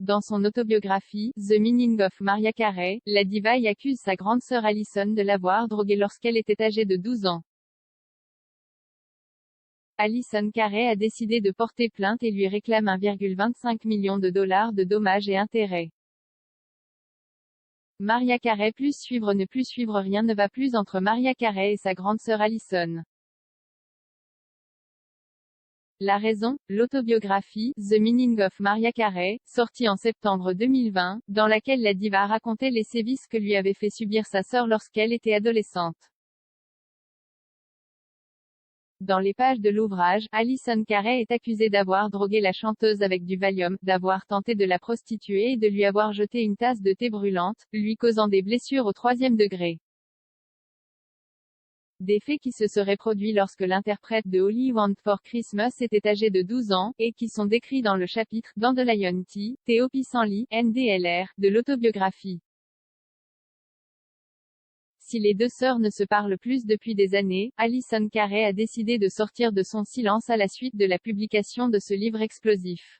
Dans son autobiographie, The Meaning of Mariah Carey, la diva y accuse sa grande sœur Allison de l'avoir droguée lorsqu'elle était âgée de 12 ans. Allison Carey a décidé de porter plainte et lui réclame 1,25 million de dollars de dommages et intérêts. Mariah Carey plus suivre ne plus suivre rien ne va plus entre Mariah Carey et sa grande sœur Allison. La raison, l'autobiographie, The Meaning of Mariah Carey, sortie en septembre 2020, dans laquelle la diva racontait les sévices que lui avait fait subir sa sœur lorsqu'elle était adolescente. Dans les pages de l'ouvrage, Allison Carey est accusée d'avoir drogué la chanteuse avec du Valium, d'avoir tenté de la prostituer et de lui avoir jeté une tasse de thé brûlante, lui causant des blessures au 3e degré. Des faits qui se seraient produits lorsque l'interprète de All I Want for Christmas était âgé de 12 ans, et qui sont décrits dans le chapitre « Dandelion Tea, thé au pissenlit, NDLR » de l'autobiographie. Si les deux sœurs ne se parlent plus depuis des années, Allison Carey a décidé de sortir de son silence à la suite de la publication de ce livre explosif.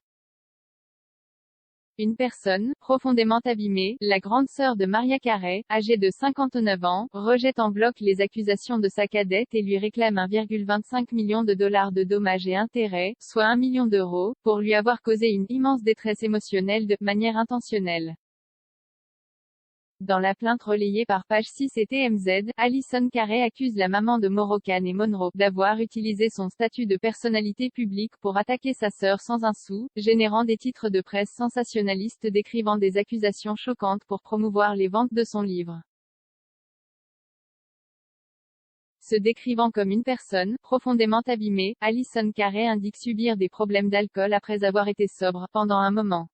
Une personne, profondément abîmée, la grande sœur de Mariah Carey, âgée de 59 ans, rejette en bloc les accusations de sa cadette et lui réclame 1,25 million de dollars de dommages et intérêts, soit 1 million d'euros, pour lui avoir causé une immense détresse émotionnelle de manière intentionnelle. Dans la plainte relayée par Page 6 et TMZ, Allison Carey accuse la maman de Moroccan et Monroe d'avoir utilisé son statut de personnalité publique pour attaquer sa sœur sans un sou, générant des titres de presse sensationnalistes décrivant des accusations choquantes pour promouvoir les ventes de son livre. Se décrivant comme une personne profondément abîmée, Allison Carey indique subir des problèmes d'alcool après avoir été sobre pendant un moment.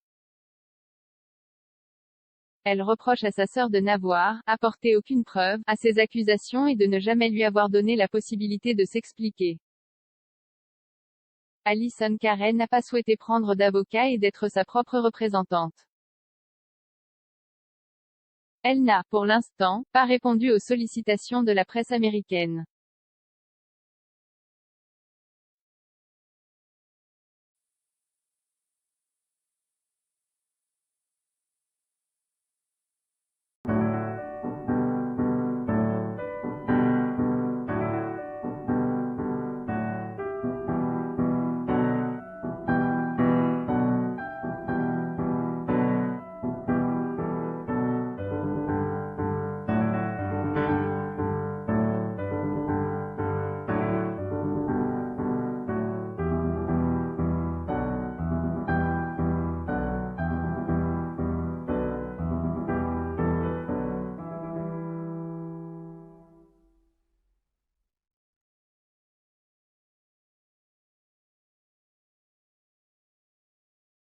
Elle reproche à sa sœur de n'avoir apporté aucune preuve à ses accusations et de ne jamais lui avoir donné la possibilité de s'expliquer. Allison Carey n'a pas souhaité prendre d'avocat et d'être sa propre représentante. Elle n'a, pour l'instant, pas répondu aux sollicitations de la presse américaine.